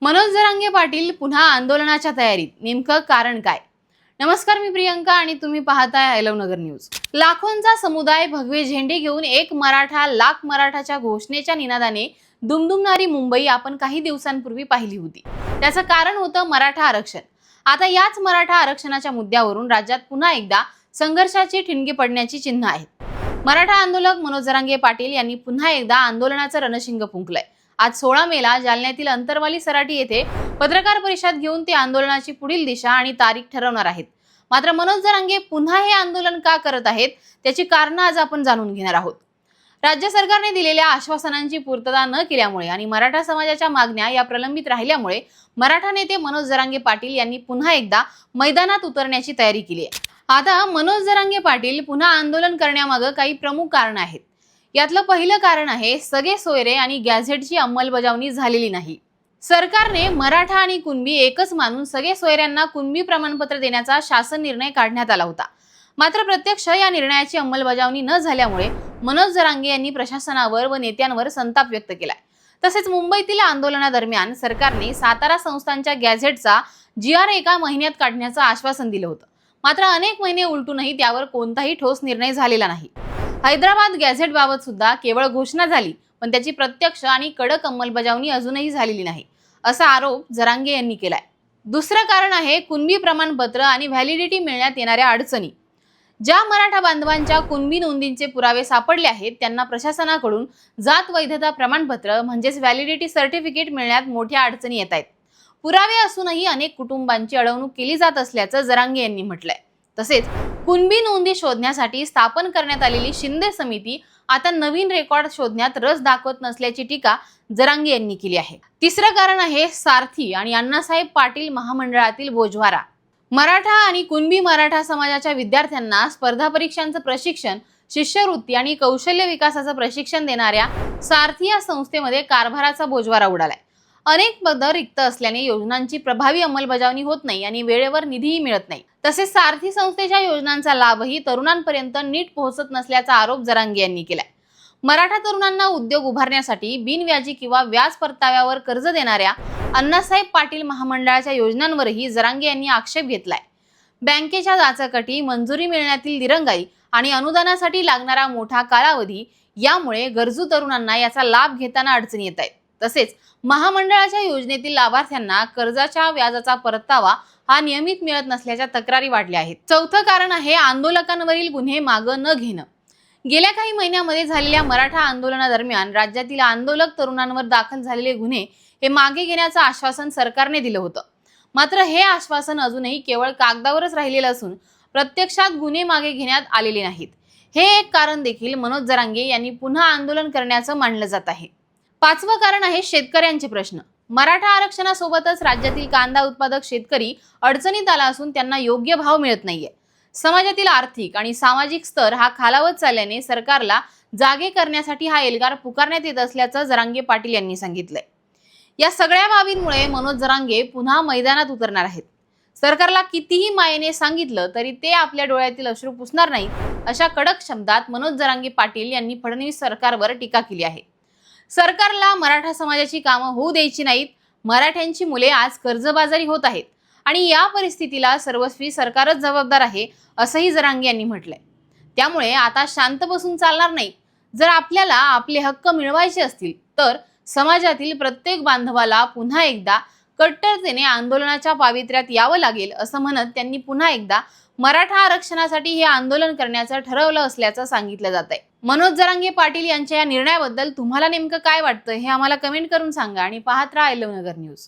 मनोज जरांगे पाटील पुन्हा आंदोलनाच्या तयारीत, नेमकं कारण काय? नमस्कार, मी प्रियंका आणि तुम्ही पाहताय आय लव्ह नगर न्यूज. लाखोंचा समुदाय भगवे झेंडे घेऊन एक मराठा लाख मराठाच्या घोषणेच्या निनादाने दुमदुमणारी मुंबई आपण काही दिवसांपूर्वी पाहिली होती. त्याचं कारण होतं मराठा आरक्षण. आता याच मराठा आरक्षणाच्या मुद्द्यावरून राज्यात पुन्हा एकदा संघर्षाची ठिणगी पडण्याची चिन्ह आहेत. मराठा आंदोलक मनोज जरांगे पाटील यांनी पुन्हा एकदा आंदोलनाचं रणशिंग फुंकलंय. आज 16 मेला जालन्यातील अंतरवाली सराटी येथे पत्रकार परिषद घेऊन ते आंदोलनाची पुढील दिशा आणि तारीख ठरवणार आहेत. मात्र मनोज जरांगे पुन्हा हे आंदोलन का करत आहेत, त्याची कारणं आज आपण जाणून घेणार आहोत. राज्य सरकारने दिलेल्या आश्वासनांची पूर्तता न केल्यामुळे आणि मराठा समाजाच्या मागण्या या प्रलंबित राहिल्यामुळे मराठा नेते मनोज जरांगे पाटील यांनी पुन्हा एकदा मैदानात उतरण्याची तयारी केली आहे. आता मनोज जरांगे पाटील पुन्हा आंदोलन करण्यामागे काही प्रमुख कारण आहेत. यातलं पहिलं कारण आहे सगळे सोयरे आणि गॅझेटची अंमलबजावणी झालेली नाही. सरकारने मराठा आणि कुणबी एकच मानून सगळे सोयऱ्यांना कुणबी प्रमाणपत्र देण्याचा शासन निर्णय काढण्यात आला होता. मात्र प्रत्यक्ष या निर्णयाची अंमलबजावणी न झाल्यामुळे मनोज जरांगे यांनी प्रशासनावर व नेत्यांवर संताप व्यक्त केलाय. तसेच मुंबईतील आंदोलनादरम्यान सरकारने सातारा संस्थांच्या गॅझेटचा GR एका महिन्यात काढण्याचं आश्वासन दिलं होतं. मात्र अनेक महिने उलटूनही त्यावर कोणताही ठोस निर्णय झालेला नाही. हैदराबाद गॅझेट बाबत सुद्धा केवळ घोषणा झाली, पण त्याची प्रत्यक्ष आणि कडक अंमलबजावणी अजूनही झालेली नाही, असा आरोप जरांगे यांनी केलाय. दुसरं कारण आहे कुणबी प्रमाणपत्र आणि व्हॅलिडिटी मिळण्यात येणाऱ्या अडचणी. ज्या मराठा बांधवांच्या कुणबी नोंदींचे पुरावे सापडले आहेत त्यांना प्रशासनाकडून जात वैधता प्रमाणपत्र म्हणजेच व्हॅलिडिटी सर्टिफिकेट मिळण्यात मोठ्या अडचणी येत आहेत. पुरावे असूनही अनेक कुटुंबांची अडवणूक केली जात असल्याचं जरांगे यांनी म्हटलंय. तसेच कुणबी नोंदी शोधण्यासाठी स्थापन करण्यात आलेली शिंदे समिती आता नवीन रेकॉर्ड शोधण्यात रस दाखवत नसल्याची टीका जरांगे यांनी केली आहे. तिसरं कारण आहे सारथी आणि अण्णासाहेब पाटील महामंडळातील बोजवारा. मराठा आणि कुणबी मराठा समाजाच्या विद्यार्थ्यांना स्पर्धा परीक्षांचं प्रशिक्षण, शिष्यवृत्ती आणि कौशल्य विकासाचं प्रशिक्षण देणाऱ्या सारथी या संस्थेमध्ये कारभाराचा बोजवारा उडालाय. अनेक पदं रिक्त असल्याने योजनांची प्रभावी अंमलबजावणी होत नाही आणि वेळेवर निधीही मिळत नाही. तसेच सारथी संस्थेच्या योजनांचा लाभही तरुणांपर्यंत नीट पोहोचत नसल्याचा आरोप जरांगे यांनी केलाय. मराठा तरुणांना उद्योग उभारण्यासाठी बिनव्याजी किंवा व्याज परताव्यावर कर्ज देणाऱ्या अण्णासाहेब पाटील महामंडळाच्या योजनांवरही जरांगे यांनी आक्षेप घेतलाय. बँकेच्या जाचकटी, मंजुरी मिळण्यातील दिरंगाई आणि अनुदानासाठी लागणारा मोठा कालावधी यामुळे गरजू तरुणांना याचा लाभ घेताना अडचणी येत आहेत. तसेच महामंडळाच्या योजनेतील लाभार्थ्यांना कर्जाच्या व्याजाचा परतावा हा नियमित मिळत नसल्याच्या तक्रारी वाढल्या आहेत. चौथं कारण आहे आंदोलकांवरील गुन्हे मागं न घेणं. गेल्या काही महिन्यांमध्ये झालेल्या मराठा आंदोलनादरम्यान राज्यातील आंदोलक तरुणांवर दाखल झालेले गुन्हे हे मागे घेण्याचं आश्वासन सरकारने दिलं होतं. मात्र हे आश्वासन अजूनही केवळ कागदावरच राहिलेलं असून प्रत्यक्षात गुन्हे मागे घेण्यात आलेले नाहीत. हे एक कारण देखील मनोज जरांगे यांनी पुन्हा आंदोलन करण्याचं मानलं जात आहे. पाचवं कारण आहे शेतकऱ्यांचे प्रश्न. मराठा आरक्षणासोबतच राज्यातील कांदा उत्पादक शेतकरी अडचणीत आला असून त्यांना योग्य भाव मिळत नाहीये. समाजातील आर्थिक आणि सामाजिक स्तर हा खालावत चालल्याने सरकारला जागे करण्यासाठी हा एल्गार पुकारण्यात येत असल्याचं जरांगे पाटील यांनी सांगितलंय. या सगळ्या बाबींमुळे मनोज जरांगे पुन्हा मैदानात उतरणार आहेत. सरकारला कितीही मायेने सांगितलं तरी ते आपल्या डोळ्यातील अश्रू पुसणार नाही, अशा कडक शब्दात मनोज जरांगे पाटील यांनी फडणवीस सरकारवर टीका केली आहे. सरकारला मराठा समाजाची कामं होऊ द्यायची नाहीत. मराठ्यांची मुले आज कर्जबाजारी होत आहेत आणि या परिस्थितीला सर्वस्वी सरकारच जबाबदार आहे, असंही जरांगे यांनी म्हटलंय. त्यामुळे आता शांत बसून चालणार नाही. जर आपल्याला आपले हक्क मिळवायचे असतील तर समाजातील प्रत्येक बांधवाला पुन्हा एकदा कट्टरतेने आंदोलनाच्या पावित्र्यात यावं लागेल, असं म्हणत त्यांनी पुन्हा एकदा मराठा आरक्षणासाठी हे आंदोलन करण्याचं ठरवलं असल्याचं सांगितलं जात आहे. मनोज जरांगे पाटील यांच्या या निर्णयाबद्दल तुम्हाला नेमकं काय वाटतं हे आम्हाला कमेंट करून सांगा आणि पाहत राहा आय लव्ह नगर न्यूज.